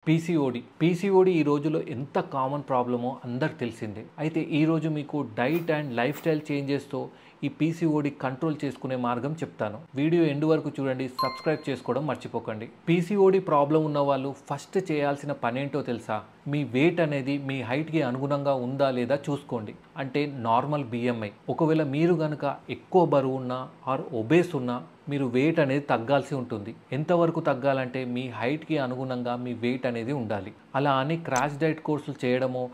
PCOD ఈ రోజుల్లో ఎంత కామన్ ప్రాబ్లమో అందరికి తెలిసిందే. అయితే ఈరోజు మీకు డైట్ అండ్ లైఫ్ స్టైల్ చేంజెస్తో ఈ పీసీఓడి కంట్రోల్ చేసుకునే మార్గం చెప్తాను. వీడియో ఎండ్ వరకు చూడండి, సబ్స్క్రైబ్ చేసుకోవడం మర్చిపోకండి. పీసీఓడి ప్రాబ్లం ఉన్న వాళ్ళు ఫస్ట్ చేయాల్సిన పనేంటో తెలుసా? మీ వెయిట్ అనేది మీ హైట్కి అనుగుణంగా ఉందా లేదా చూసుకోండి. అంటే నార్మల్ బిఎంఐ. ఒకవేళ మీరు కనుక ఎక్కువ బరువు ఉన్నా ఆర్ ఒబేస్ ఉన్నా మీరు వెయిట్ అనేది తగ్గాల్సి ఉంటుంది. ఎంతవరకు తగ్గాలంటే మీ హైట్కి అనుగుణంగా మీ వెయిట్ అనేది ఉండాలి. అలా అని క్రాష్ డైట్ కోర్సులు చేయడమో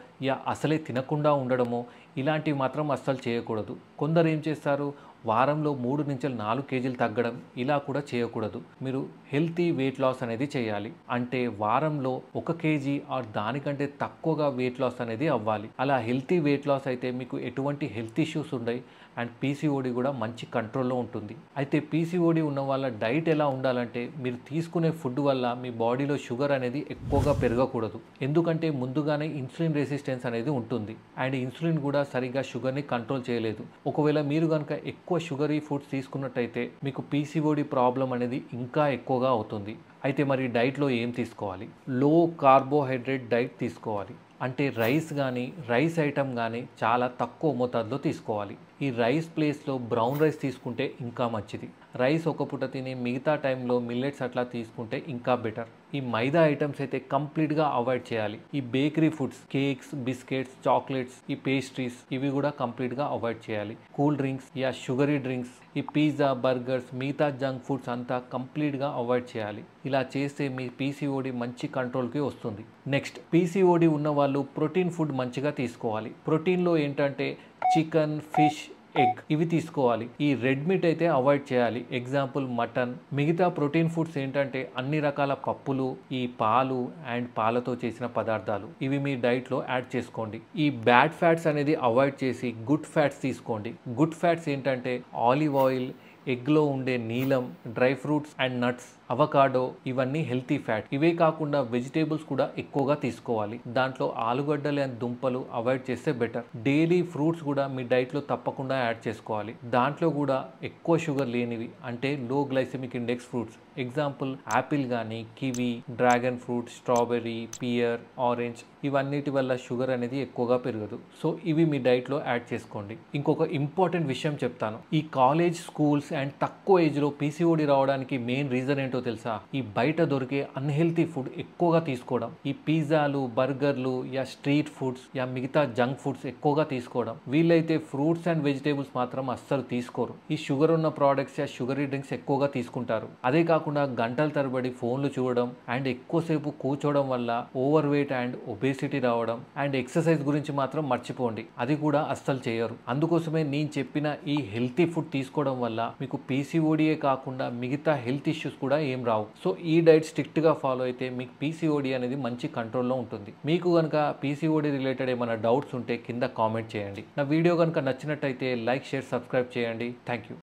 అసలే తినకుండా ఉండడమో ఇలాంటివి మాత్రం అస్సలు చేయకూడదు. కొందరు ఏం చేస్తారు, వారంలో 3 నుంచి 4 కేజీలు తగ్గడం ఇలా కూడా చేయకూడదు. మీరు హెల్తీ వెయిట్ లాస్ అనేది చేయాలి. అంటే వారంలో 1 కేజీ ఆర్ దానికంటే తక్కువగా వెయిట్ లాస్ అనేది అవ్వాలి. అలా హెల్తీ వెయిట్ లాస్ అయితే మీకు ఎటువంటి హెల్త్ ఇష్యూస్ ఉండవు అండ్ పీసీఓడి కూడా మంచి కంట్రోల్లో ఉంటుంది. అయితే పీసీఓడి ఉన్న వాళ్ళ డైట్ ఎలా ఉండాలంటే, మీరు తీసుకునే ఫుడ్ వల్ల మీ బాడీలో షుగర్ అనేది ఎక్కువగా పెరగకూడదు. ఎందుకంటే ముందుగానే ఇన్సులిన్ రెసిస్టెన్స్ అనేది ఉంటుంది అండ్ ఇన్సులిన్ కూడా సరిగ్గా షుగర్ని కంట్రోల్ చేయలేదు. ఒకవేళ మీరు కనుక ఎక్కువ షుగరీ ఫుడ్స్ తీసుకున్నట్టయితే మీకు పీసీఓడి ప్రాబ్లం అనేది ఇంకా ఎక్కువగా అవుతుంది. అయితే మరి డైట్లో ఏం తీసుకోవాలి? లో కార్బోహైడ్రేట్ డైట్ తీసుకోవాలి. అంటే రైస్ ఐటమ్ కానీ చాలా తక్కువ మోతాదులో తీసుకోవాలి. ఈ రైస్ ప్లేస్లో బ్రౌన్ రైస్ తీసుకుంటే ఇంకా మంచిది. రైస్ ఒక పూట తిని మిగతా టైంలో మిల్లెట్స్ అట్లా తీసుకుంటే ఇంకా బెటర్. ఈ మైదా ఐటమ్స్ అయితే కంప్లీట్గా అవాయిడ్ చేయాలి. ఈ bakery foods, cakes, biscuits, chocolates, ఈ పేస్ట్రీస్ ఇవి కూడా కంప్లీట్గా అవాయిడ్ చేయాలి. కూల్ డ్రింక్స్, షుగరీ డ్రింక్స్, ఈ పిజ్జా, బర్గర్స్, మిగతా జంక్ ఫుడ్స్ అంతా కంప్లీట్గా అవాయిడ్ చేయాలి. ఇలా చేస్తే మీ పీసీఓడి మంచి కంట్రోల్కి వస్తుంది. నెక్స్ట్, పీసీఓడి ఉన్న వాళ్ళు ప్రోటీన్ ఫుడ్ మంచిగా తీసుకోవాలి. ప్రోటీన్లో ఏంటంటే చికెన్, ఫిష్, ఎగ్ ఇవి తీసుకోవాలి. ఈ రెడ్ మీట్ అయితే అవాయిడ్ చేయాలి. Example mutton. మిగతా ప్రోటీన్ ఫుడ్స్ ఏంటంటే అన్ని రకాల పప్పులు, ఈ పాలు అండ్ పాలతో చేసిన పదార్థాలు ఇవి మీ డైట్లో యాడ్ చేసుకోండి. ఈ బ్యాడ్ ఫ్యాట్స్ అనేది అవాయిడ్ చేసి గుడ్ ఫ్యాట్స్ తీసుకోండి. గుడ్ ఫ్యాట్స్ ఏంటంటే ఆలివ్ ఆయిల్, ఎగ్లో ఉండే నీలం, dry fruits and nuts, avocado ఇవన్నీ హెల్తీ ఫ్యాట్. ఇవే కాకుండా వెజిటేబుల్స్ కూడా ఎక్కువగా తీసుకోవాలి. దాంట్లో ఆలుగడ్డలు అండ్ దుంపలు అవాయిడ్ చేస్తే బెటర్. డైలీ ఫ్రూట్స్ కూడా మీ డైట్లో తప్పకుండా యాడ్ చేసుకోవాలి. దాంట్లో కూడా ఎక్కువ షుగర్ లేనివి, అంటే low glycemic index fruits. Example apple కానీ, kiwi, dragon fruit, strawberry, pear, orange ఇవన్నిటి వల్ల షుగర్ అనేది ఎక్కువగా పెరగదు. సో ఇవి మీ డైట్లో యాడ్ చేసుకోండి. ఇంకొక ఇంపార్టెంట్ విషయం చెప్తాను. ఈ కాలేజ్, స్కూల్స్ అండ్ తక్కువ ఏజ్లో పీసీఓడి రావడానికి మెయిన్ రీజన్ ఏంటో తెలుసా? ఈ బయట దొరికే అన్హెల్తీ ఫుడ్ ఎక్కువగా తీసుకోవడం. ఈ పిజ్జాలు, బర్గర్లు, స్ట్రీట్ ఫుడ్స్, మిగతా జంక్ ఫుడ్స్ ఎక్కువగా తీసుకోవడం. వీళ్ళైతే ఫ్రూట్స్ అండ్ వెజిటేబుల్స్ మాత్రం అస్సలు తీసుకోరు. ఈ షుగర్ ఉన్న ప్రోడక్ట్స్, షుగరీ డ్రింక్స్ ఎక్కువగా తీసుకుంటారు. అదే కాకుండా గంటల తరబడి ఫోన్లు చూడడం అండ్ ఎక్కువసేపు కూర్చోవడం వల్ల ఓవర్ వెయిట్ అండ్ ఒబేసిటీ రావడం. అండ్ ఎక్సర్సైజ్ గురించి మాత్రం మర్చిపోండి, అది కూడా అస్సలు చేయరు. అందుకోసమే నేను చెప్పిన ఈ హెల్తీ ఫుడ్ తీసుకోవడం వల్ల మీకు పీసీఓడియే కాకుండా మిగతా హెల్త్ ఇష్యూస్ కూడా ఏం రావు. సో ఈ డైట్ స్ట్రిక్ట్గా ఫాలో అయితే మీకు పీసీఓడి అనేది మంచి కంట్రోల్లో ఉంటుంది. మీకు కనుక పీసీఓడి రిలేటెడ్ ఏమైనా డౌట్స్ ఉంటే కింద కామెంట్ చేయండి. నా వీడియో కనుక నచ్చినట్టయితే లైక్, షేర్, సబ్స్క్రైబ్ చేయండి. Thank you.